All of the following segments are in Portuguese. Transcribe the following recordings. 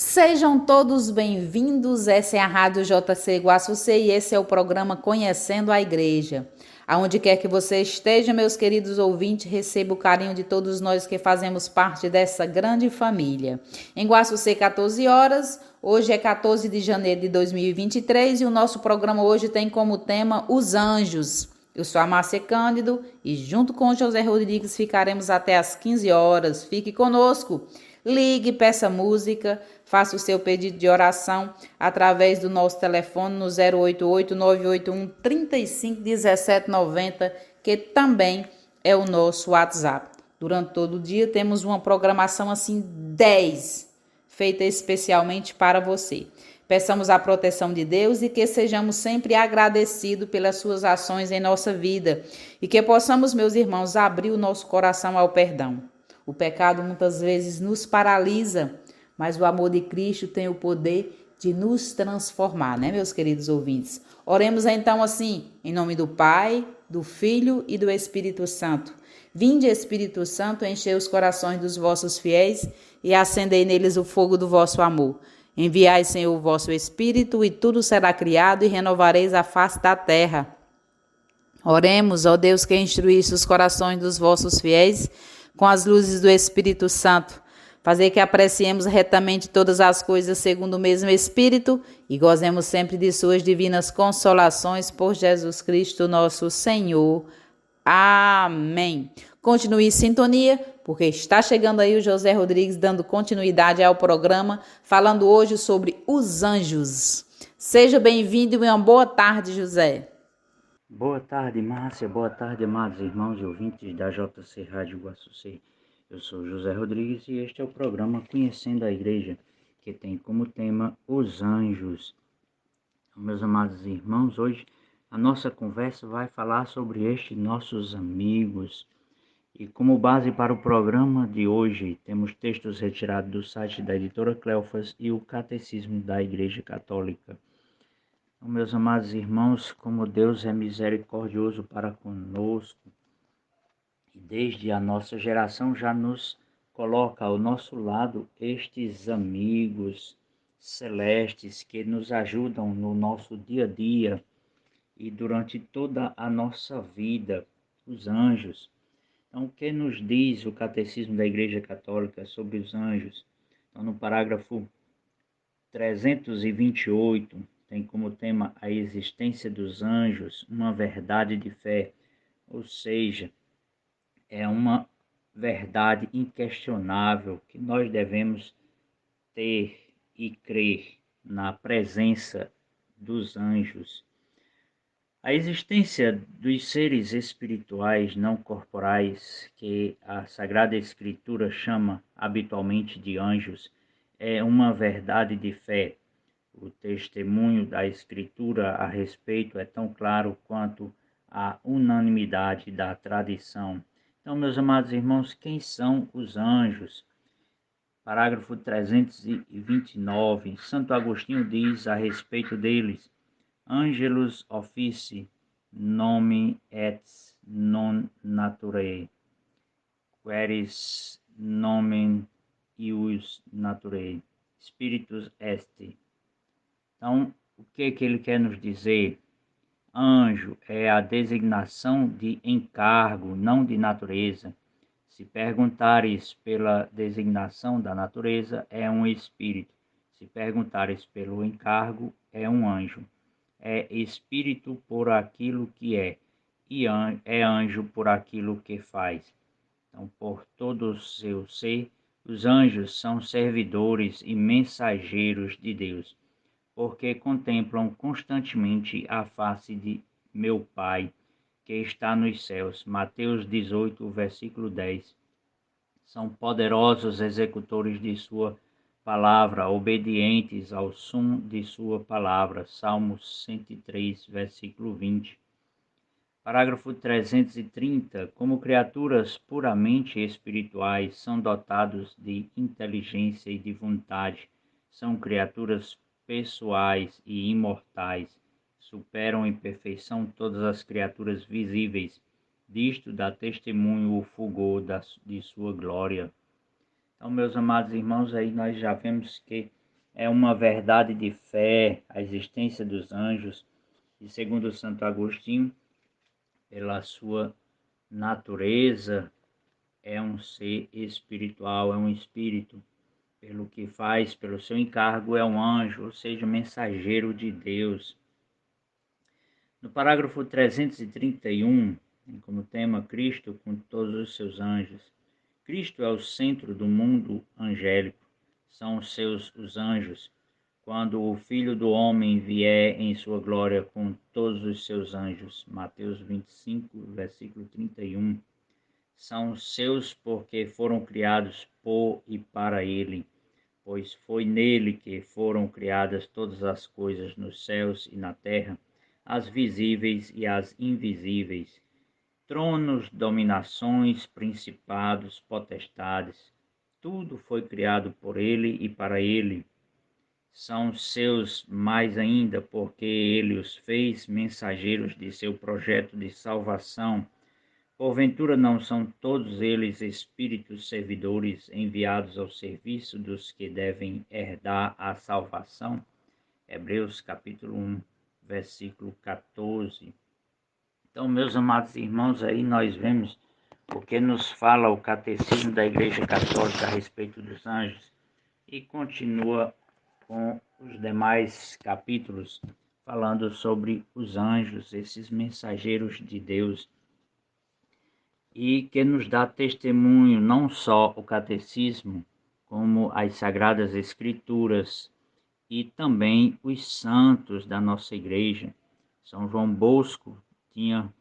Sejam todos bem-vindos, essa é a Rádio JC Guaçucê e esse é o programa Conhecendo a Igreja. Aonde quer que você esteja, meus queridos ouvintes, receba o carinho de todos nós que fazemos parte dessa grande família. Em Guaçucê, 14 horas, hoje é 14 de janeiro de 2023 e o nosso programa hoje tem como tema Os Anjos. Eu sou a Márcia Cândido e junto com o José Rodrigues ficaremos até às 15 horas. Fique conosco. Ligue, peça música, faça o seu pedido de oração através do nosso telefone no 088-981-351790, que também é o nosso WhatsApp. Durante todo o dia temos uma programação assim 10, feita especialmente para você. Peçamos a proteção de Deus e que sejamos sempre agradecidos pelas suas ações em nossa vida e que possamos, meus irmãos, abrir o nosso coração ao perdão. O pecado muitas vezes nos paralisa, mas o amor de Cristo tem o poder de nos transformar, né, meus queridos ouvintes? Oremos então assim, em nome do Pai, do Filho e do Espírito Santo. Vinde, Espírito Santo, enchei os corações dos vossos fiéis e acendei neles o fogo do vosso amor. Enviai, Senhor, o vosso Espírito, e tudo será criado, e renovareis a face da terra. Oremos, ó Deus, que instruísse os corações dos vossos fiéis com as luzes do Espírito Santo. Fazer que apreciemos retamente todas as coisas segundo o mesmo Espírito e gozemos sempre de suas divinas consolações por Jesus Cristo, nosso Senhor. Amém. Continue em sintonia, porque está chegando aí o José Rodrigues dando continuidade ao programa, falando hoje sobre os anjos. Seja bem-vindo e uma boa tarde, José. Boa tarde, Márcia. Boa tarde, amados irmãos e ouvintes da JC Rádio Guaçucê. Eu sou José Rodrigues e este é o programa Conhecendo a Igreja, que tem como tema Os Anjos. Meus amados irmãos, hoje a nossa conversa vai falar sobre estes nossos amigos. E como base para o programa de hoje, temos textos retirados do site da editora Cleofas e o Catecismo da Igreja Católica. Então, meus amados irmãos, como Deus é misericordioso para conosco, e desde a nossa geração já nos coloca ao nosso lado estes amigos celestes que nos ajudam no nosso dia a dia e durante toda a nossa vida, os anjos. Então, o que nos diz o Catecismo da Igreja Católica sobre os anjos? Então, no parágrafo 328, tem como tema a existência dos anjos, uma verdade de fé, ou seja, é uma verdade inquestionável que nós devemos ter e crer na presença dos anjos. A existência dos seres espirituais não corporais, que a Sagrada Escritura chama habitualmente de anjos, é uma verdade de fé. O testemunho da Escritura a respeito é tão claro quanto a unanimidade da tradição. Então, meus amados irmãos, quem são os anjos? Parágrafo 329, Santo Agostinho diz a respeito deles: Angelus offici nomen et non naturae, queris nomen ius naturae, spiritus est. Então, o que ele quer nos dizer? Anjo é a designação de encargo, não de natureza. Se perguntares pela designação da natureza, é um espírito. Se perguntares pelo encargo, é um anjo. É espírito por aquilo que é, e é anjo por aquilo que faz. Então, por todo o seu ser, os anjos são servidores e mensageiros de Deus, porque contemplam constantemente a face de meu Pai, que está nos céus. Mateus 18, versículo 10. São poderosos executores de sua palavra, obedientes ao som de sua palavra. Salmos 103, versículo 20. Parágrafo 330. Como criaturas puramente espirituais, são dotados de inteligência e de vontade. São criaturas pessoais e imortais. Superam em perfeição todas as criaturas visíveis. Disto dá testemunho o fulgor de sua glória. Então, meus amados irmãos, aí nós já vemos que é uma verdade de fé, a existência dos anjos, e segundo Santo Agostinho, pela sua natureza, é um ser espiritual, é um espírito. Pelo que faz, pelo seu encargo, é um anjo, ou seja, mensageiro de Deus. No parágrafo 331, tem como tema Cristo com todos os seus anjos. Cristo é o centro do mundo angélico, são os anjos. Quando o Filho do Homem vier em sua glória com todos os seus anjos. Mateus 25, versículo 31. São seus porque foram criados por e para ele, pois foi nele que foram criadas todas as coisas nos céus e na terra, as visíveis e as invisíveis, tronos, dominações, principados, potestades. Tudo foi criado por ele e para ele. São seus mais ainda, porque ele os fez mensageiros de seu projeto de salvação. Porventura não são todos eles espíritos servidores enviados ao serviço dos que devem herdar a salvação? Hebreus capítulo 1, versículo 14. Então, meus amados irmãos, aí nós vemos o que nos fala o Catecismo da Igreja Católica a respeito dos anjos e continua com os demais capítulos falando sobre os anjos, esses mensageiros de Deus, e que nos dá testemunho não só o Catecismo, como as Sagradas Escrituras e também os santos da nossa igreja. São João Bosco tinha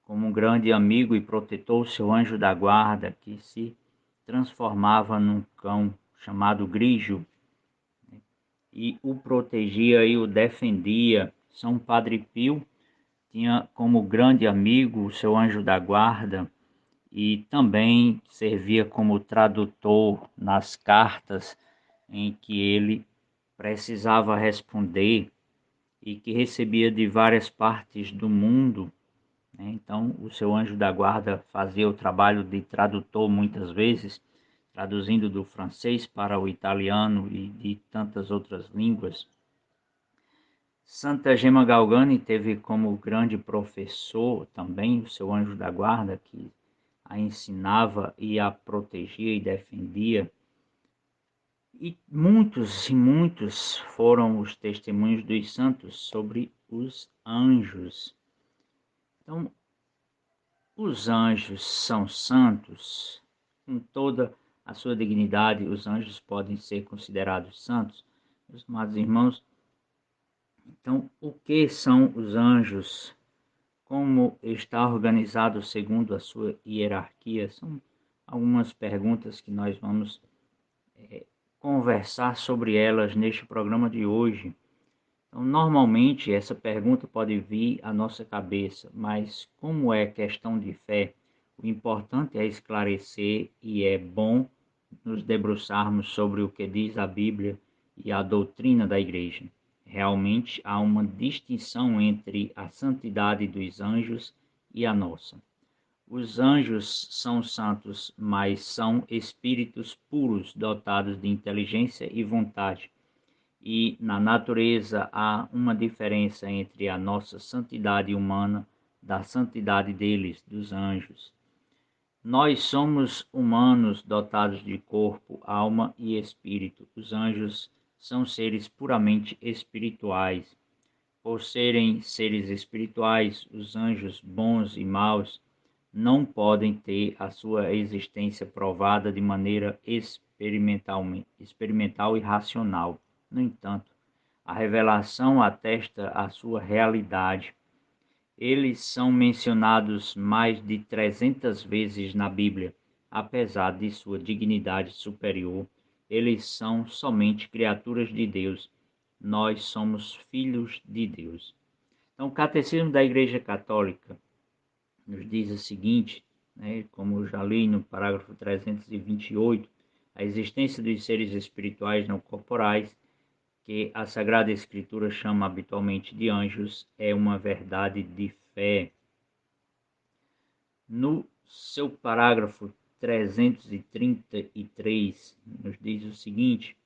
como um grande amigo e protetor o seu anjo da guarda, que se transformava num cão chamado Grigio, e o protegia e o defendia. São Padre Pio tinha como grande amigo o seu anjo da guarda e também servia como tradutor nas cartas em que ele precisava responder e que recebia de várias partes do mundo, né? Então, o seu anjo da guarda fazia o trabalho de tradutor muitas vezes, traduzindo do francês para o italiano e de tantas outras línguas. Santa Gema Galgani teve como grande professor também o seu anjo da guarda, que a ensinava e a protegia e defendia. E muitos foram os testemunhos dos santos sobre os anjos. Então, os anjos são santos, com toda a sua dignidade, os anjos podem ser considerados santos. Meus amados irmãos, então, o que são os anjos? Como está organizado segundo a sua hierarquia? São algumas perguntas que nós vamos conversar sobre elas neste programa de hoje. Então, normalmente, essa pergunta pode vir à nossa cabeça, mas como é questão de fé, o importante é esclarecer e é bom nos debruçarmos sobre o que diz a Bíblia e a doutrina da Igreja. Realmente há uma distinção entre a santidade dos anjos e a nossa. Os anjos são santos, mas são espíritos puros, dotados de inteligência e vontade. E na natureza há uma diferença entre a nossa santidade humana da santidade deles, dos anjos. Nós somos humanos dotados de corpo, alma e espírito. Os anjos são seres puramente espirituais. Por serem seres espirituais, os anjos bons e maus não podem ter a sua existência provada de maneira experimental e racional. No entanto, a revelação atesta a sua realidade. Eles são mencionados mais de 300 vezes na Bíblia. Apesar de sua dignidade superior, eles são somente criaturas de Deus. Nós somos filhos de Deus. Então, o Catecismo da Igreja Católica nos diz o seguinte, né, como eu já li no parágrafo 328, a existência dos seres espirituais não corporais, que a Sagrada Escritura chama habitualmente de anjos, é uma verdade de fé. No seu parágrafo 333, nos diz o seguinte: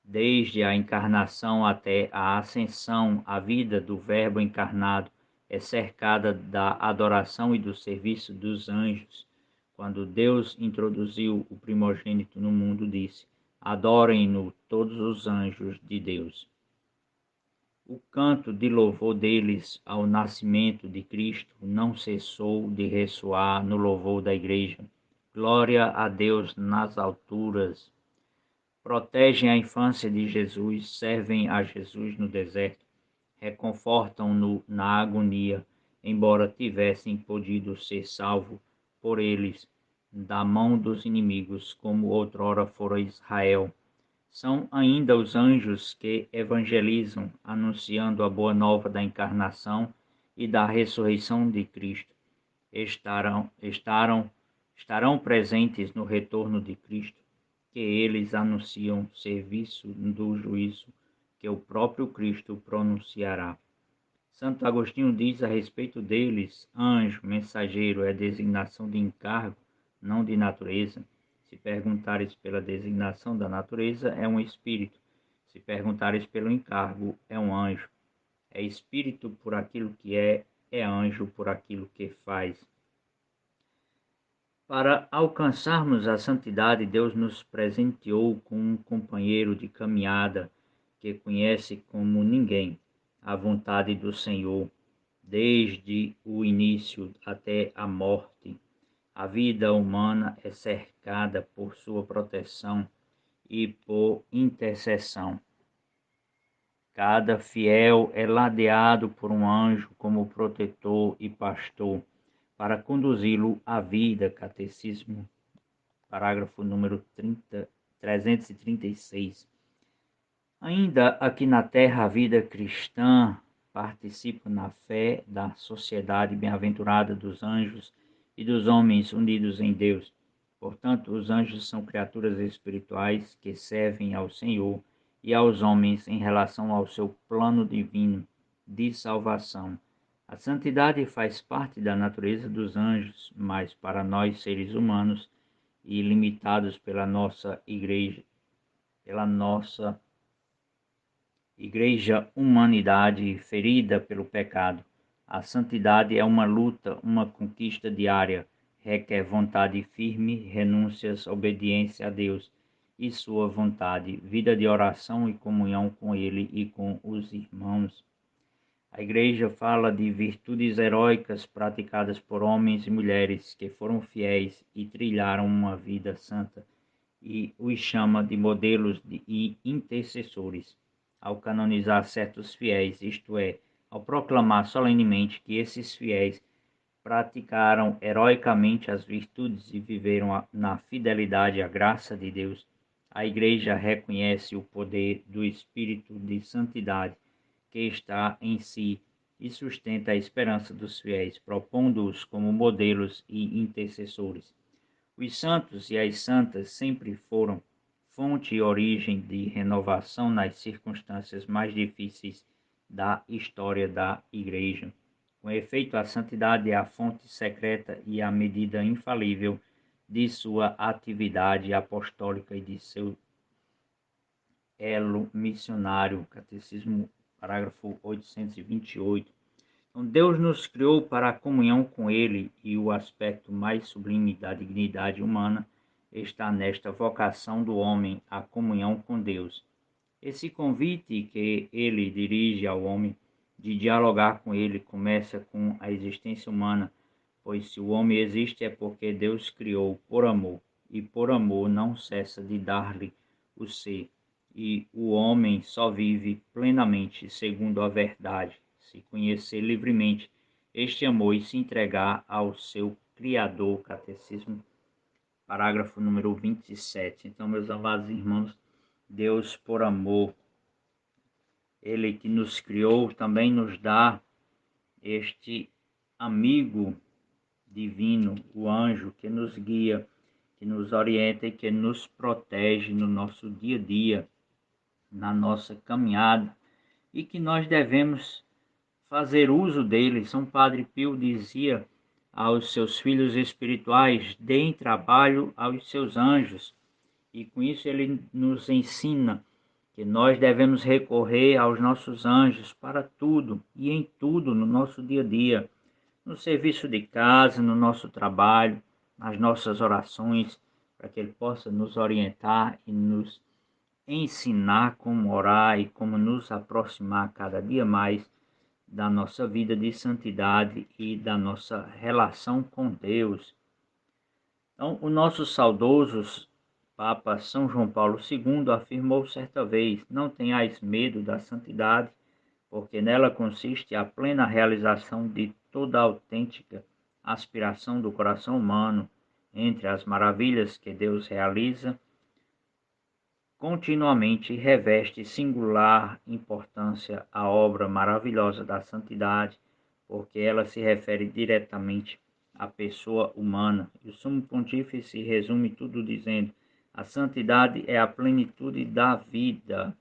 Desde a encarnação até a ascensão, a vida do Verbo encarnado é cercada da adoração e do serviço dos anjos. Quando Deus introduziu o primogênito no mundo, disse: Adorem-no todos os anjos de Deus. O canto de louvor deles ao nascimento de Cristo não cessou de ressoar no louvor da Igreja. Glória a Deus nas alturas. Protegem a infância de Jesus, servem a Jesus no deserto, reconfortam-no na agonia, embora tivessem podido ser salvo por eles da mão dos inimigos, como outrora fora Israel. São ainda os anjos que evangelizam, anunciando a boa nova da encarnação e da ressurreição de Cristo. Estarão presentes no retorno de Cristo, que eles anunciam serviço do juízo que o próprio Cristo pronunciará. Santo Agostinho diz a respeito deles: anjo, mensageiro é designação de encargo, não de natureza. Se perguntares pela designação da natureza, é um espírito. Se perguntares pelo encargo, é um anjo. É espírito por aquilo que é anjo por aquilo que faz. Para alcançarmos a santidade, Deus nos presenteou com um companheiro de caminhada que conhece como ninguém a vontade do Senhor, desde o início até a morte. A vida humana é cercada por sua proteção e por intercessão. Cada fiel é ladeado por um anjo como protetor e pastor, para conduzi-lo à vida. Catecismo, parágrafo número 336. Ainda aqui na terra, a vida cristã participa na fé da sociedade bem-aventurada dos anjos e dos homens unidos em Deus. Portanto, os anjos são criaturas espirituais que servem ao Senhor e aos homens em relação ao seu plano divino de salvação. A santidade faz parte da natureza dos anjos, mas para nós, seres humanos, e limitados pela nossa igreja humanidade ferida pelo pecado. A santidade é uma luta, uma conquista diária, requer vontade firme, renúncias, obediência a Deus e sua vontade, vida de oração e comunhão com Ele e com os irmãos. A Igreja fala de virtudes heróicas praticadas por homens e mulheres que foram fiéis e trilharam uma vida santa, e os chama de modelos e intercessores. Ao canonizar certos fiéis, isto é, ao proclamar solenemente que esses fiéis praticaram heroicamente as virtudes e viveram na fidelidade à graça de Deus, a Igreja reconhece o poder do Espírito de Santidade que está em si e sustenta a esperança dos fiéis, propondo-os como modelos e intercessores. Os santos e as santas sempre foram fonte e origem de renovação nas circunstâncias mais difíceis da história da Igreja. Com efeito, a santidade é a fonte secreta e a medida infalível de sua atividade apostólica e de seu elo missionário. Catecismo, parágrafo 828. Então, Deus nos criou para a comunhão com Ele, e o aspecto mais sublime da dignidade humana está nesta vocação do homem à comunhão com Deus. Esse convite que Ele dirige ao homem de dialogar com Ele começa com a existência humana, pois se o homem existe é porque Deus criou por amor, e por amor não cessa de dar-lhe o ser, e o homem só vive plenamente segundo a verdade, se conhecer livremente este amor e se entregar ao seu Criador. Catecismo, parágrafo número 27. Então, meus amados irmãos, Deus, por amor, Ele que nos criou, também nos dá este amigo divino, o anjo, que nos guia, que nos orienta e que nos protege no nosso dia a dia, na nossa caminhada, e que nós devemos fazer uso dele. São Padre Pio dizia aos seus filhos espirituais: deem trabalho aos seus anjos. E com isso ele nos ensina que nós devemos recorrer aos nossos anjos para tudo e em tudo no nosso dia a dia, no serviço de casa, no nosso trabalho, nas nossas orações, para que Ele possa nos orientar e nos ensinar como orar e como nos aproximar cada dia mais da nossa vida de santidade e da nossa relação com Deus. Então, o nosso saudoso Papa São João Paulo II afirmou certa vez: não tenhais medo da santidade, porque nela consiste a plena realização de toda a autêntica aspiração do coração humano. Entre as maravilhas que Deus realiza continuamente, reveste singular importância a obra maravilhosa da santidade, porque ela se refere diretamente à pessoa humana. E o Sumo Pontífice resume tudo dizendo: a santidade é a plenitude da vida.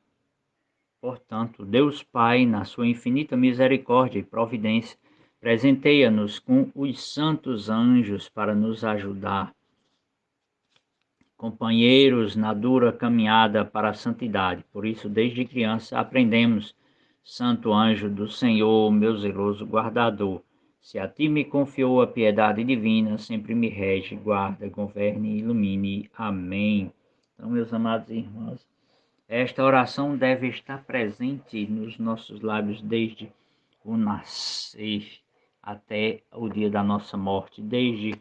Portanto, Deus Pai, na sua infinita misericórdia e providência, presenteia-nos com os santos anjos para nos ajudar, companheiros na dura caminhada para a santidade. Por isso, desde criança, aprendemos: Santo anjo do Senhor, meu zeloso guardador, se a ti me confiou a piedade divina, sempre me rege, guarda, governe e ilumine. Amém. Então, meus amados irmãos, esta oração deve estar presente nos nossos lábios desde o nascer até o dia da nossa morte, desde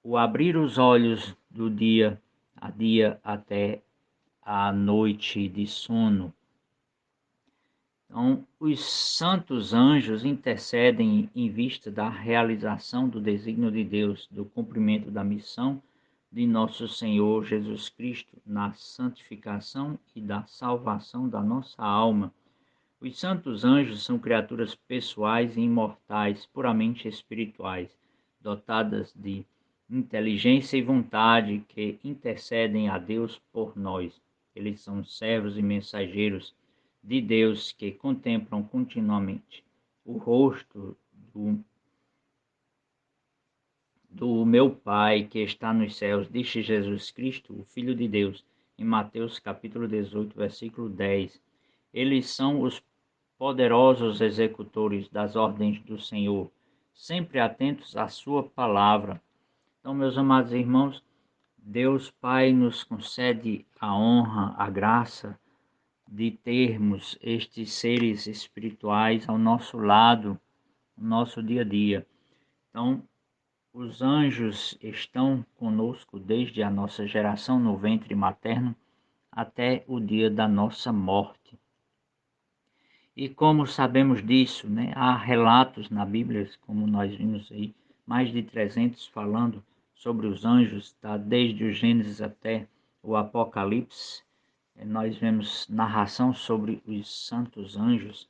o abrir os olhos do dia a dia até a noite de sono. Então, os santos anjos intercedem em vista da realização do desígnio de Deus, do cumprimento da missão de nosso Senhor Jesus Cristo na santificação e da salvação da nossa alma. Os santos anjos são criaturas pessoais e imortais, puramente espirituais, dotadas de inteligência e vontade, que intercedem a Deus por nós. Eles são servos e mensageiros de Deus que contemplam continuamente o rosto do meu Pai que está nos céus, disse Jesus Cristo, o Filho de Deus, em Mateus capítulo 18, versículo 10. Eles são os poderosos executores das ordens do Senhor, sempre atentos à sua palavra. Então, meus amados irmãos, Deus Pai nos concede a honra, a graça de termos estes seres espirituais ao nosso lado, no nosso dia a dia. Então, os anjos estão conosco desde a nossa geração no ventre materno até o dia da nossa morte. E como sabemos disso, né? Há relatos na Bíblia, como nós vimos aí, mais de 300 falando sobre os anjos, tá? Desde o Gênesis até o Apocalipse. Nós vemos narração sobre os santos anjos.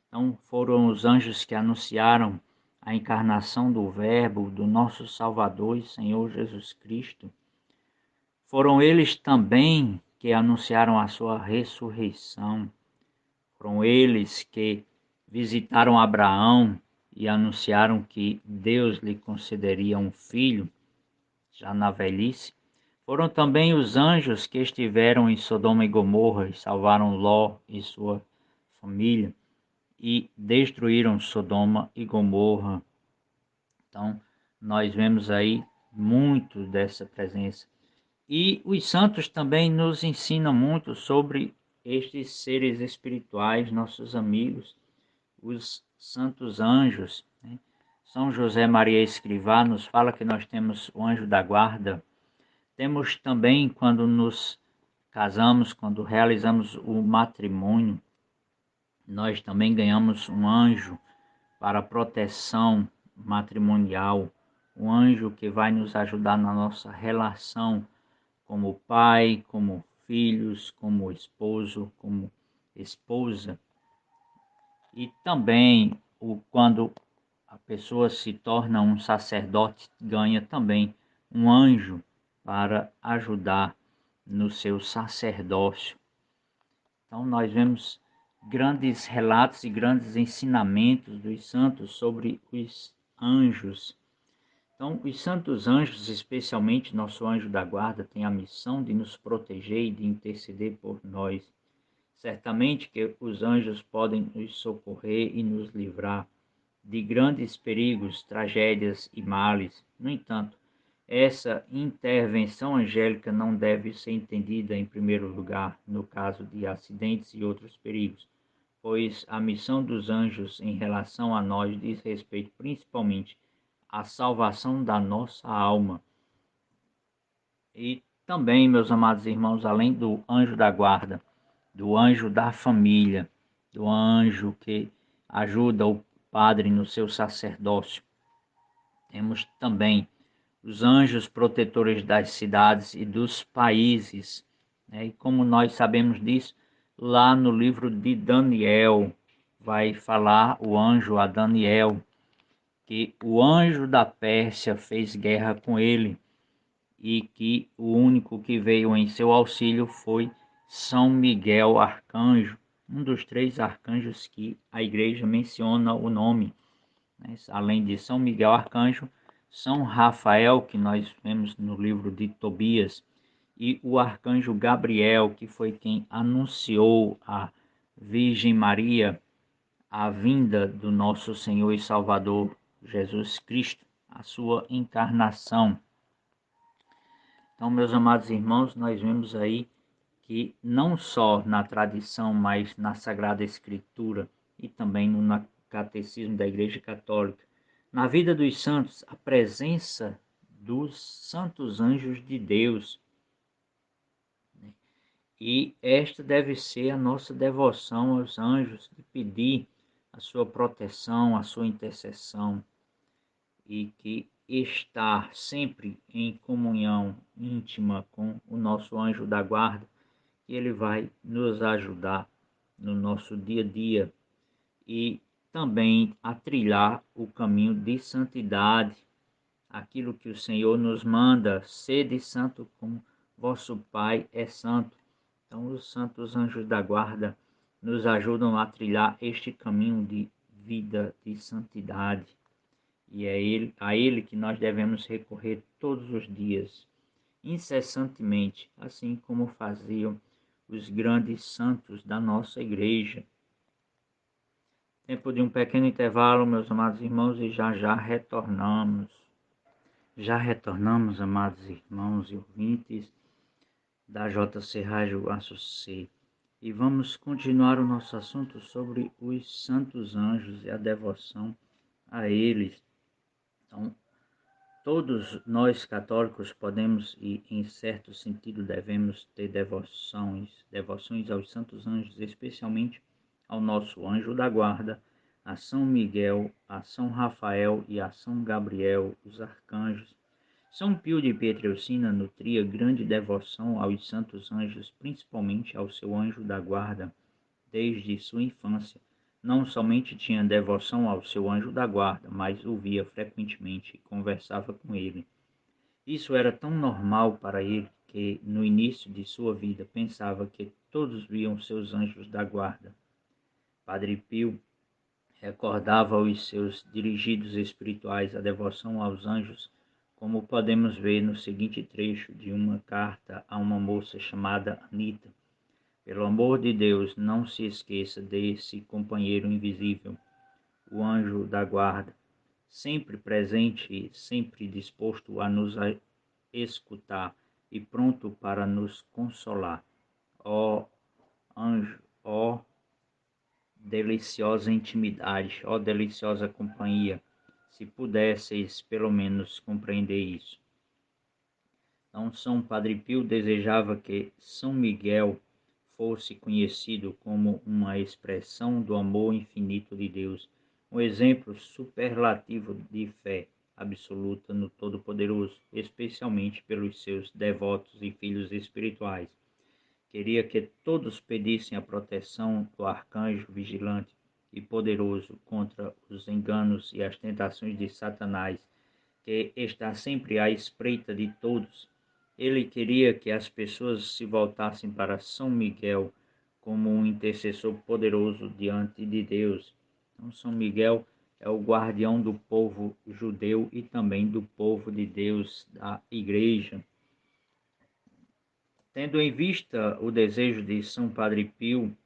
Então, foram os anjos que anunciaram a encarnação do Verbo, do nosso Salvador e Senhor Jesus Cristo. Foram eles também que anunciaram a sua ressurreição. Foram eles que visitaram Abraão e anunciaram que Deus lhe concederia um filho, já na velhice. Foram também os anjos que estiveram em Sodoma e Gomorra e salvaram Ló e sua família e destruíram Sodoma e Gomorra. Então, nós vemos aí muito dessa presença. E os santos também nos ensinam muito sobre estes seres espirituais, nossos amigos, os santos anjos, né? São José Maria Escrivá nos fala que nós temos o anjo da guarda. Temos também, quando nos casamos, quando realizamos o matrimônio, nós também ganhamos um anjo para proteção matrimonial, um anjo que vai nos ajudar na nossa relação como pai, como filhos, como esposo, como esposa. E também, quando a pessoa se torna um sacerdote, ganha também um anjo para ajudar no seu sacerdócio. Então, nós vemos grandes relatos e grandes ensinamentos dos santos sobre os anjos. Então, os santos anjos, especialmente nosso anjo da guarda, tem a missão de nos proteger e de interceder por nós. Certamente que os anjos podem nos socorrer e nos livrar de grandes perigos, tragédias e males. No entanto, essa intervenção angélica não deve ser entendida em primeiro lugar no caso de acidentes e outros perigos, pois a missão dos anjos em relação a nós diz respeito principalmente à salvação da nossa alma. E também, meus amados irmãos, além do anjo da guarda, do anjo da família, do anjo que ajuda o padre no seu sacerdócio, temos também os anjos protetores das cidades e dos países, né? E como nós sabemos disso, lá no livro de Daniel, vai falar o anjo a Daniel, que o anjo da Pérsia fez guerra com ele e que o único que veio em seu auxílio foi São Miguel Arcanjo, um dos 3 arcanjos que a igreja menciona o nome, né? Além de São Miguel Arcanjo, São Rafael, que nós vemos no livro de Tobias, e o arcanjo Gabriel, que foi quem anunciou à Virgem Maria a vinda do nosso Senhor e Salvador Jesus Cristo, a sua encarnação. Então, meus amados irmãos, nós vemos aí que não só na tradição, mas na Sagrada Escritura e também no Catecismo da Igreja Católica, na vida dos santos, a presença dos santos anjos de Deus. E esta deve ser a nossa devoção aos anjos, de pedir a sua proteção, a sua intercessão, e que estar sempre em comunhão íntima com o nosso anjo da guarda, que ele vai nos ajudar no nosso dia a dia e também a trilhar o caminho de santidade, aquilo que o Senhor nos manda: sede santo como vosso Pai é santo. Então, os santos anjos da guarda nos ajudam a trilhar este caminho de vida de santidade. E é a ele que nós devemos recorrer todos os dias, incessantemente, assim como faziam os grandes santos da nossa igreja. Tempo de um pequeno intervalo, meus amados irmãos, e já retornamos. Já retornamos, amados irmãos e ouvintes da JC Rádio Açucê. E vamos continuar o nosso assunto sobre os santos anjos e a devoção a eles. Então, todos nós católicos podemos e, em certo sentido, devemos ter devoções aos santos anjos, especialmente ao nosso anjo da guarda, a São Miguel, a São Rafael e a São Gabriel, os arcanjos. São Pio de Pietrelcina nutria grande devoção aos santos anjos, principalmente ao seu anjo da guarda, desde sua infância. Não somente tinha devoção ao seu anjo da guarda, mas o via frequentemente e conversava com ele. Isso era tão normal para ele que, no início de sua vida, pensava que todos viam seus anjos da guarda. Padre Pio recordava aos seus dirigidos espirituais a devoção aos anjos, como podemos ver no seguinte trecho de uma carta a uma moça chamada Anita. Pelo amor de Deus, não se esqueça desse companheiro invisível, o anjo da guarda, sempre presente e sempre disposto a nos escutar e pronto para nos consolar. Ó anjo, ó deliciosa intimidade, ó deliciosa companhia, se pudesseis pelo menos compreender isso. Então, São Padre Pio desejava que São Miguel fosse conhecido como uma expressão do amor infinito de Deus, um exemplo superlativo de fé absoluta no Todo-Poderoso, especialmente pelos seus devotos e filhos espirituais. Queria que todos pedissem a proteção do arcanjo vigilante e poderoso contra os enganos e as tentações de Satanás, que está sempre à espreita de todos. Ele queria que as pessoas se voltassem para São Miguel como um intercessor poderoso diante de Deus. Então, São Miguel é o guardião do povo judeu e também do povo de Deus, da Igreja. Tendo em vista o desejo de São Padre Pio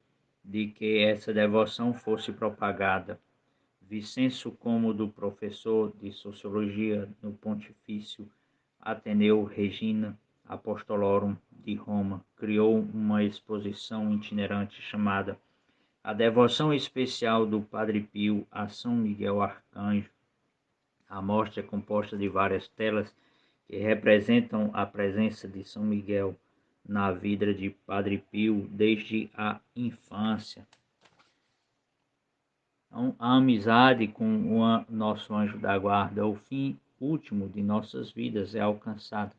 de que essa devoção fosse propagada. Vicenço Cômodo, professor de Sociologia no Pontifício Ateneu Regina Apostolorum de Roma, criou uma exposição itinerante chamada A Devoção Especial do Padre Pio a São Miguel Arcanjo. A mostra é composta de várias telas que representam a presença de São Miguel na vida de Padre Pio desde a infância. Então, a amizade com o nosso anjo da guarda, o fim último de nossas vidas, é alcançar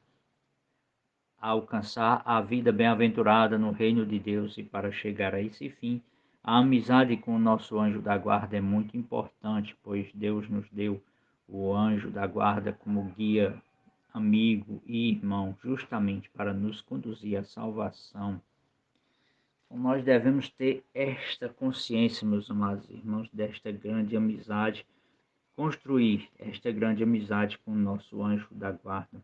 a vida bem-aventurada no reino de Deus, e para chegar a esse fim, a amizade com o nosso anjo da guarda é muito importante, pois Deus nos deu o anjo da guarda como guia, amigo e irmão, justamente para nos conduzir à salvação. Então, nós devemos ter esta consciência, meus amados irmãos, desta grande amizade, construir esta grande amizade com o nosso anjo da guarda.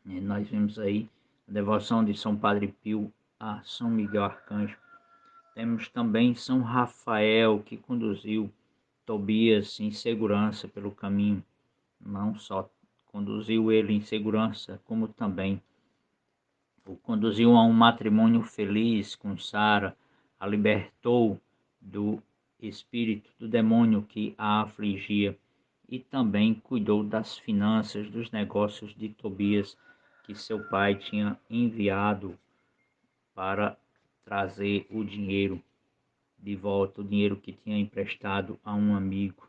Nós vemos aí a devoção de São Padre Pio a São Miguel Arcanjo. Temos também São Rafael, que conduziu Tobias em segurança pelo caminho. Não só conduziu ele em segurança, como também o conduziu a um matrimônio feliz com Sara, a libertou do espírito do demônio que a afligia, e também cuidou das finanças, dos negócios de Tobias, que seu pai tinha enviado para trazer o dinheiro de volta, o dinheiro que tinha emprestado a um amigo.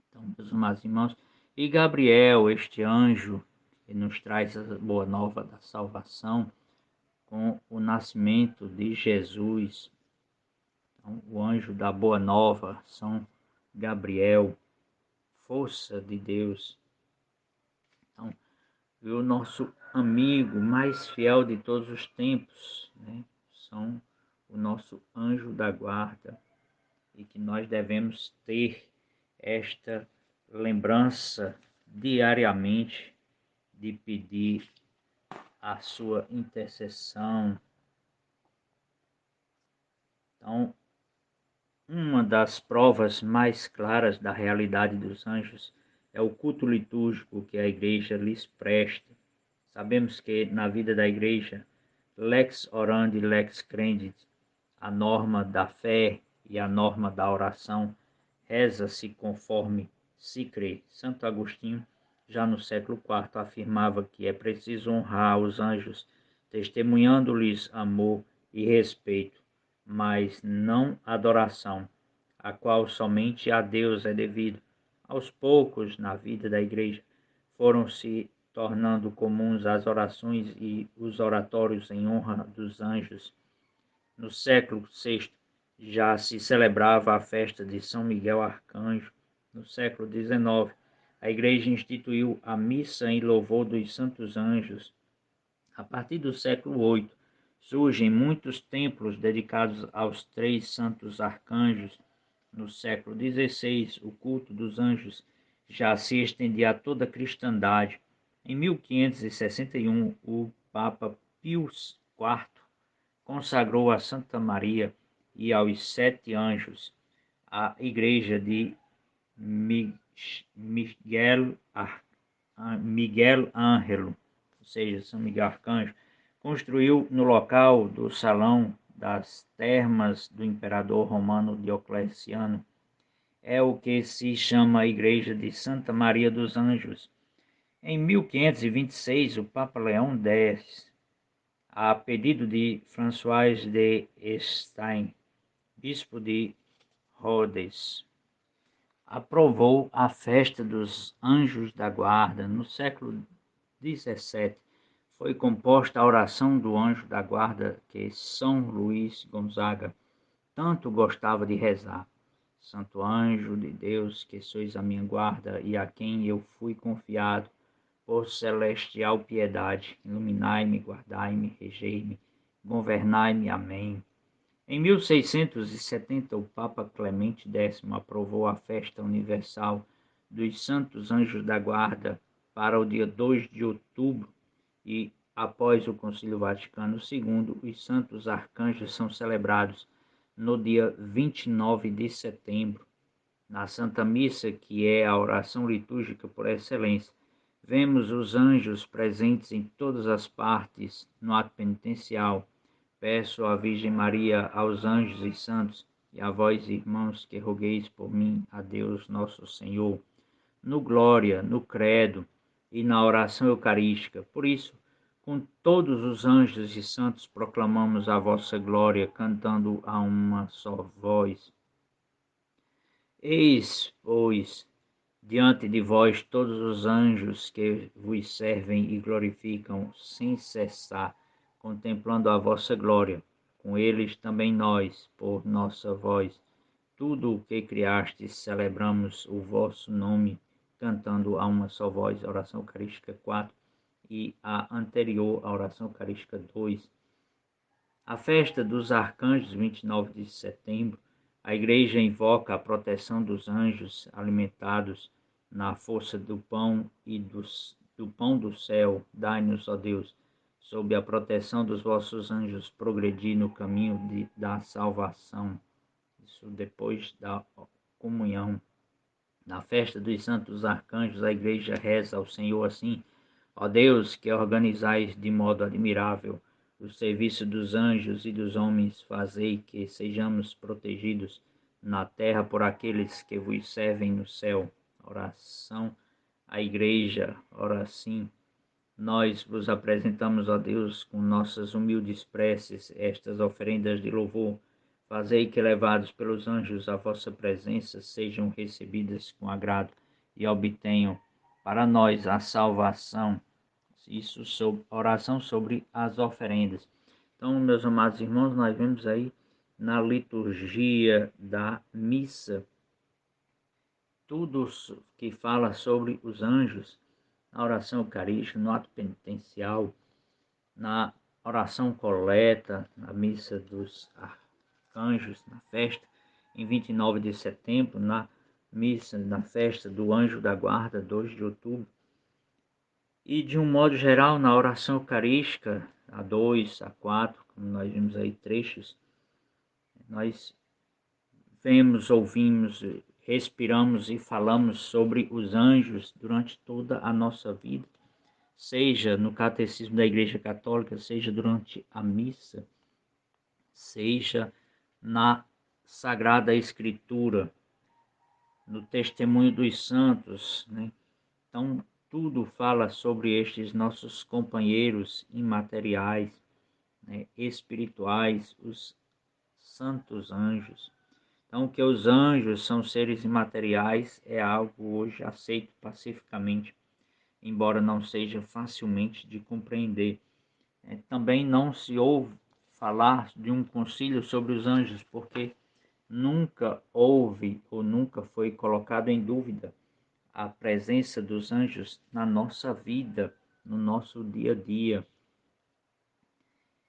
Então, meus amados irmãos, e Gabriel, este anjo que nos traz a boa nova da salvação, com o nascimento de Jesus. Então, o anjo da boa nova, São Gabriel, força de Deus. Então, e o nosso amigo mais fiel de todos os tempos, né? São o nosso anjo da guarda, e que nós devemos ter esta lembrança diariamente de pedir a sua intercessão. Então, uma das provas mais claras da realidade dos anjos é o culto litúrgico que a igreja lhes presta. Sabemos que na vida da igreja, lex orandi, lex credit, a norma da fé e a norma da oração, reza-se conforme se crê. Santo Agostinho, já no século IV, afirmava que é preciso honrar os anjos, testemunhando-lhes amor e respeito, mas não adoração, a qual somente a Deus é devido. Aos poucos, na vida da igreja, foram se tornando comuns as orações e os oratórios em honra dos anjos. No século VI, já se celebrava a festa de São Miguel Arcanjo. No século XIX, a Igreja instituiu a missa em louvor dos santos anjos. A partir do século VIII, surgem muitos templos dedicados aos três santos arcanjos. No século XVI, o culto dos anjos já se estendia a toda a cristandade. Em 1561, o Papa Pio IV consagrou a Santa Maria e aos sete anjos a igreja de Miguel Ângelo, ou seja, São Miguel Arcanjo. Construiu no local do salão das termas do imperador romano Diocleciano. É o que se chama a igreja de Santa Maria dos Anjos. Em 1526, o Papa Leão X, a pedido de François de Estaing, bispo de Rhodes, aprovou a festa dos Anjos da Guarda. No século XVII, foi composta a oração do Anjo da Guarda que São Luís Gonzaga tanto gostava de rezar. Santo anjo de Deus, que sois a minha guarda e a quem eu fui confiado, por celestial piedade, iluminai-me, guardai-me, regei-me, governai-me. Amém. Em 1670, o Papa Clemente X aprovou a festa universal dos Santos Anjos da Guarda para o dia 2 de outubro, e, após o Concílio Vaticano II, os Santos Arcanjos são celebrados no dia 29 de setembro, na Santa Missa, que é a oração litúrgica por excelência. Vemos os anjos presentes em todas as partes no ato penitencial. Peço à Virgem Maria, aos anjos e santos, e a vós, irmãos, que rogueis por mim a Deus nosso Senhor, no glória, no credo e na oração eucarística. Por isso, com todos os anjos e santos, proclamamos a vossa glória, cantando a uma só voz. Eis, pois, diante de vós todos os anjos que vos servem e glorificam sem cessar, contemplando a vossa glória. Com eles também nós, por nossa voz, tudo o que criastes, celebramos o vosso nome, cantando a uma só voz, a oração eucarística 4 e a anterior, a oração eucarística 2. A festa dos arcanjos, 29 de setembro, a Igreja invoca a proteção dos anjos alimentados na força do pão e do pão do céu. Dai-nos, ó Deus, sob a proteção dos vossos anjos, progredir no caminho da salvação. Isso depois da comunhão. Na festa dos santos arcanjos, a Igreja reza ao Senhor assim: ó Deus, que organizais de modo admirável o serviço dos anjos e dos homens, fazei que sejamos protegidos na terra por aqueles que vos servem no céu. Oração à Igreja, ora assim. Nós vos apresentamos, ó Deus, com nossas humildes preces, estas oferendas de louvor. Fazei que, levados pelos anjos à vossa presença, sejam recebidas com agrado e obtenham para nós a salvação. Isso sobre oração sobre as oferendas. Então, meus amados irmãos, nós vemos aí na liturgia da missa tudo que fala sobre os anjos, na oração eucarística, no ato penitencial, na oração coleta, na missa dos arcanjos, na festa em 29 de setembro, na missa, na festa do Anjo da Guarda, 2 de outubro, e de um modo geral na oração eucarística, a 2, a 4, como nós vimos aí trechos, nós vemos, ouvimos, respiramos e falamos sobre os anjos durante toda a nossa vida, seja no catecismo da Igreja Católica, seja durante a missa, seja na Sagrada Escritura, no testemunho dos santos, né? Então, tudo fala sobre estes nossos companheiros imateriais, né, espirituais, os santos anjos. Então, que os anjos são seres imateriais é algo hoje aceito pacificamente, embora não seja facilmente de compreender. Também não se ouve falar de um concílio sobre os anjos, porque nunca houve ou nunca foi colocado em dúvida a presença dos anjos na nossa vida, no nosso dia a dia.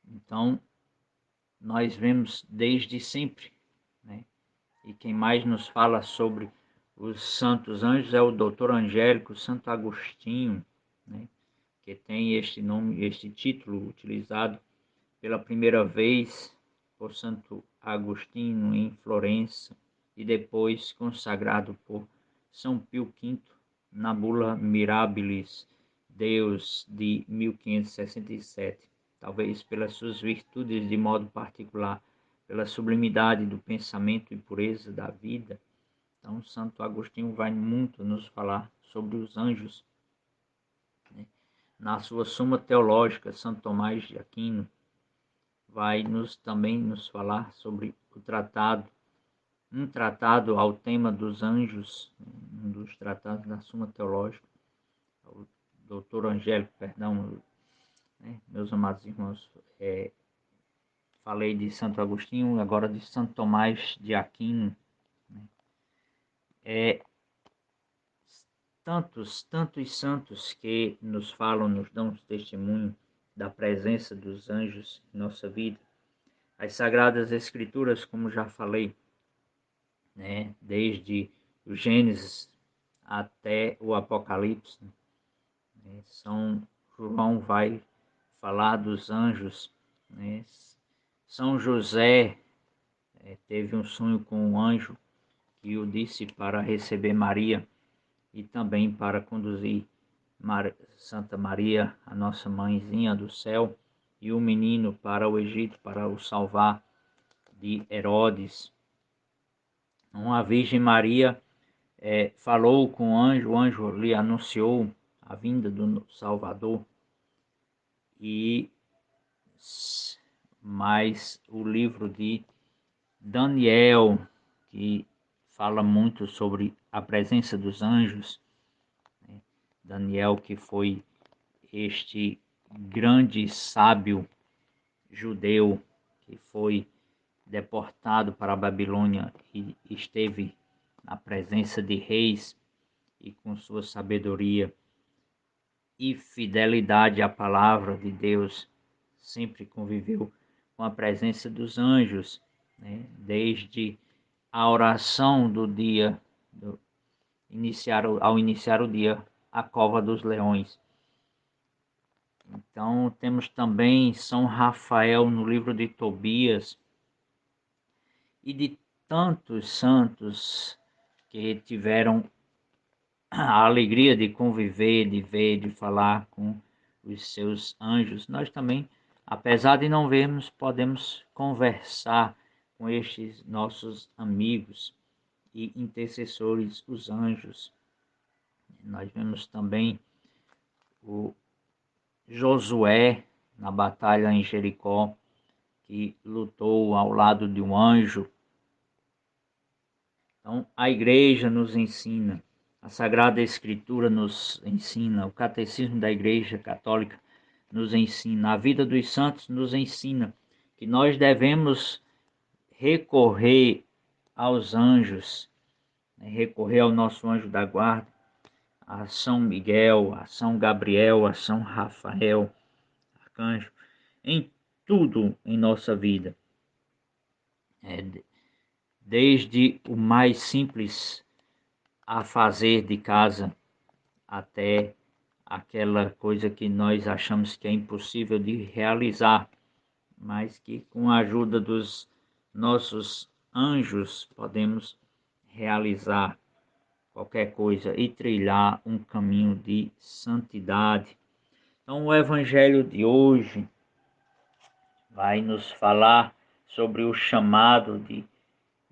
Então, nós vemos desde sempre, né? E quem mais nos fala sobre os santos anjos é o doutor Angélico Santo Agostinho, né? Que tem este nome, este título utilizado pela primeira vez por Santo Agostinho em Florença e depois consagrado por São Pio V na bula Mirabilis Deus de 1567, talvez pelas suas virtudes de modo particular, pela sublimidade do pensamento e pureza da vida. Então, Santo Agostinho vai muito nos falar sobre os anjos, né? Na sua Suma Teológica, Santo Tomás de Aquino vai também nos falar sobre um tratado ao tema dos anjos, um dos tratados da Suma Teológica, o doutor Angélico, perdão, né? Meus amados irmãos, falei de Santo Agostinho, agora de Santo Tomás de Aquino, né? Tantos santos que nos falam, nos dão testemunho da presença dos anjos em nossa vida. As Sagradas Escrituras, como já falei, né, desde o Gênesis até o Apocalipse, né, São João vai falar dos anjos, né, São José teve um sonho com um anjo que o disse para receber Maria e também para conduzir Santa Maria, a nossa mãezinha do céu, e o menino para o Egito, para o salvar de Herodes. A Virgem Maria falou com o anjo lhe anunciou a vinda do Salvador, mas o livro de Daniel, que fala muito sobre a presença dos anjos, né? Daniel, que foi este grande sábio judeu que foi deportado para a Babilônia e esteve na presença de reis e com sua sabedoria e fidelidade à palavra de Deus, sempre conviveu com a presença dos anjos, né? Desde a oração do dia, ao iniciar o dia, a cova dos leões. Então, temos também São Rafael no livro de Tobias e de tantos santos que tiveram a alegria de conviver, de ver, de falar com os seus anjos. Nós também, apesar de não vermos, podemos conversar com estes nossos amigos e intercessores, os anjos. Nós vemos também o Josué na batalha em Jericó, que lutou ao lado de um anjo. Então, a igreja nos ensina, a Sagrada Escritura nos ensina, o Catecismo da Igreja Católica nos ensina, a vida dos santos nos ensina que nós devemos recorrer aos anjos, né? Recorrer ao nosso anjo da guarda, a São Miguel, a São Gabriel, a São Rafael, arcanjo, em tudo em nossa vida. Desde o mais simples a fazer de casa até aquela coisa que nós achamos que é impossível de realizar, mas que com a ajuda dos nossos anjos podemos realizar qualquer coisa e trilhar um caminho de santidade. Então, o Evangelho de hoje vai nos falar sobre o chamado de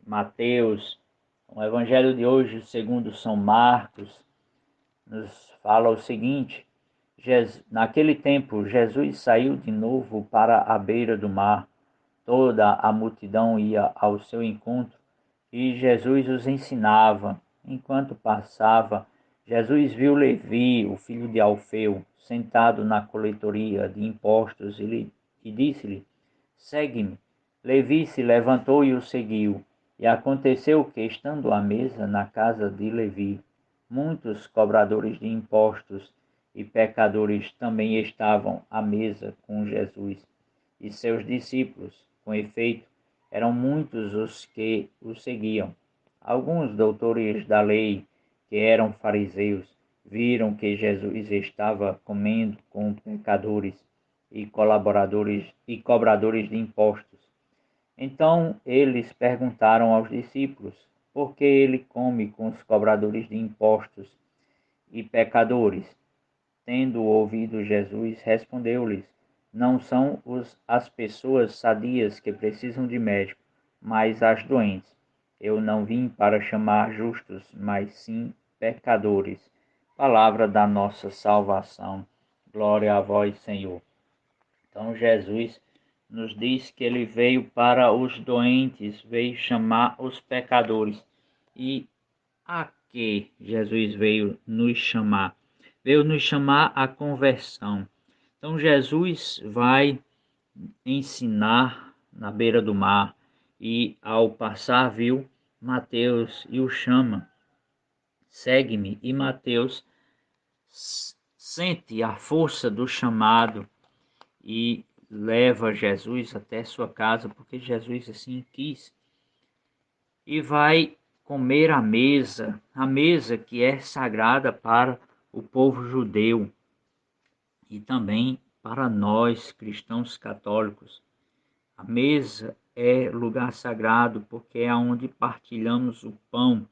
Mateus. O Evangelho de hoje, segundo São Marcos, nos fala o seguinte: naquele tempo, Jesus saiu de novo para a beira do mar. Toda a multidão ia ao seu encontro e Jesus os ensinava. Enquanto passava, Jesus viu Levi, o filho de Alfeu, sentado na coletoria de impostos e disse-lhe: Segue-me. Levi se levantou e o seguiu. E aconteceu que, estando à mesa na casa de Levi, muitos cobradores de impostos e pecadores também estavam à mesa com Jesus e seus discípulos. Com efeito, eram muitos os que o seguiam. Alguns doutores da lei, que eram fariseus, viram que Jesus estava comendo com pecadores e colaboradores e cobradores de impostos. Então eles perguntaram aos discípulos: por que ele come com os cobradores de impostos e pecadores? Tendo ouvido Jesus, respondeu-lhes: não são as pessoas sadias que precisam de médico, mas as doentes. Eu não vim para chamar justos, mas sim pecadores. Palavra da nossa salvação. Glória a vós, Senhor. Então Jesus nos diz que ele veio para os doentes, veio chamar os pecadores. E a que Jesus veio nos chamar? Veio nos chamar à conversão. Então Jesus vai ensinar na beira do mar e ao passar viu Mateus e o chama: segue-me. E Mateus sente a força do chamado e leva Jesus até sua casa, porque Jesus assim quis, e vai comer à mesa que é sagrada para o povo judeu e também para nós cristãos católicos. A mesa é lugar sagrado, porque é onde partilhamos o pão.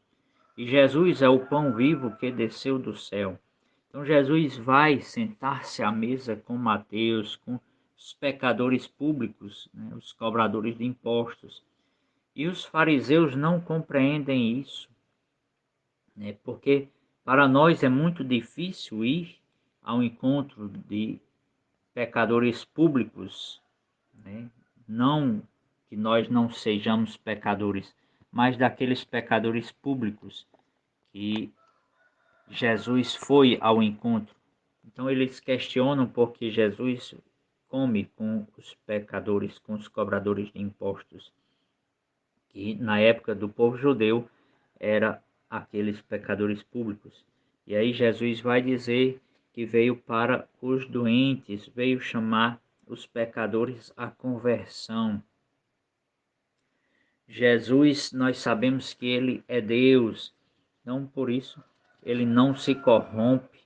E Jesus é o pão vivo que desceu do céu. Então Jesus vai sentar-se à mesa com Mateus, com os pecadores públicos, né, os cobradores de impostos. E os fariseus não compreendem isso, né, porque para nós é muito difícil ir ao encontro de pecadores públicos, né? Não que nós não sejamos pecadores, mas daqueles pecadores públicos que Jesus foi ao encontro. Então eles questionam porque Jesus come com os pecadores, com os cobradores de impostos, que na época do povo judeu era aqueles pecadores públicos. E aí Jesus vai dizer que veio para os doentes, veio chamar os pecadores à conversão. Jesus, nós sabemos que ele é Deus, então por isso ele não se corrompe,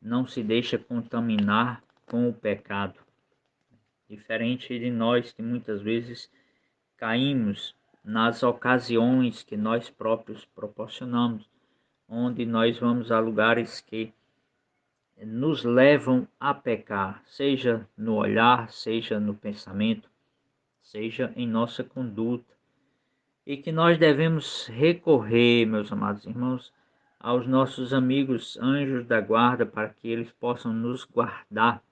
não se deixa contaminar com o pecado. Diferente de nós que muitas vezes caímos nas ocasiões que nós próprios proporcionamos, onde nós vamos a lugares que nos levam a pecar, seja no olhar, seja no pensamento, seja em nossa conduta. E que nós devemos recorrer, meus amados irmãos, aos nossos amigos anjos da guarda para que eles possam nos guardar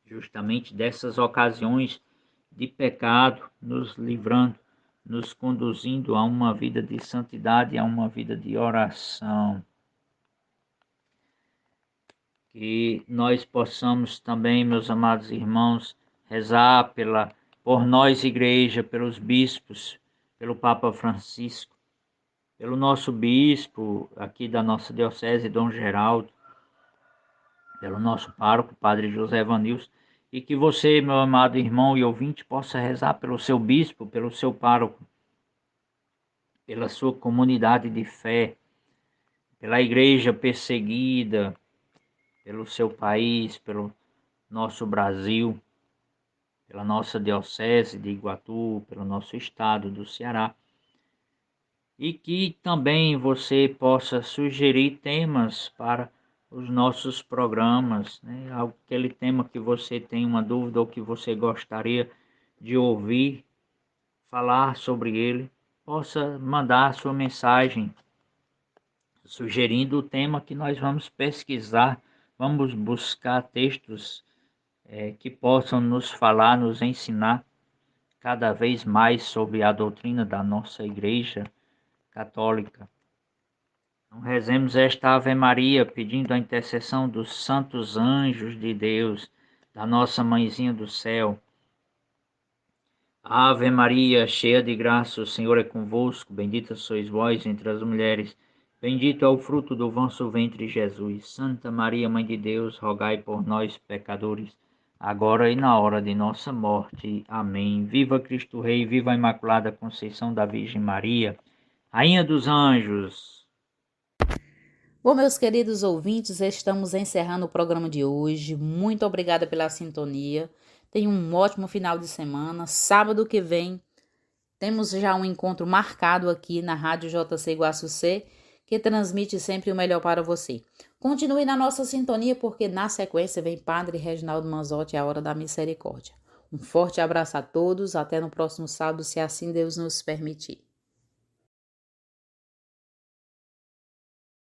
justamente dessas ocasiões de pecado, nos livrando, nos conduzindo a uma vida de santidade, a uma vida de oração. Que nós possamos também, meus amados irmãos, rezar por nós, igreja, pelos bispos, pelo Papa Francisco, pelo nosso bispo aqui da nossa diocese, Dom Geraldo, pelo nosso pároco, Padre José Vanilson, e que você, meu amado irmão e ouvinte, possa rezar pelo seu bispo, pelo seu pároco, pela sua comunidade de fé, pela igreja perseguida, pelo seu país, pelo nosso Brasil, pela nossa diocese de Iguatu, pelo nosso estado do Ceará. E que também você possa sugerir temas para os nossos programas, né? Aquele tema que você tem uma dúvida ou que você gostaria de ouvir falar sobre ele, possa mandar a sua mensagem sugerindo o tema que nós vamos pesquisar, vamos buscar textos que possam nos falar, nos ensinar cada vez mais sobre a doutrina da nossa Igreja Católica. Então, rezemos esta Ave Maria, pedindo a intercessão dos santos anjos de Deus, da nossa Mãezinha do Céu. Ave Maria, cheia de graça, o Senhor é convosco, bendita sois vós entre as mulheres, bendito é o fruto do vosso ventre, Jesus. Santa Maria, Mãe de Deus, rogai por nós, pecadores, agora e na hora de nossa morte. Amém. Viva Cristo Rei, viva a Imaculada Conceição da Virgem Maria, Rainha dos Anjos. Bom, meus queridos ouvintes, estamos encerrando o programa de hoje. Muito obrigada pela sintonia. Tenham um ótimo final de semana. Sábado que vem temos já um encontro marcado aqui na Rádio JC Iguaçu C, que transmite sempre o melhor para você. Continue na nossa sintonia, porque na sequência vem Padre Reginaldo Manzotti, a Hora da Misericórdia. Um forte abraço a todos. Até no próximo sábado, se assim Deus nos permitir.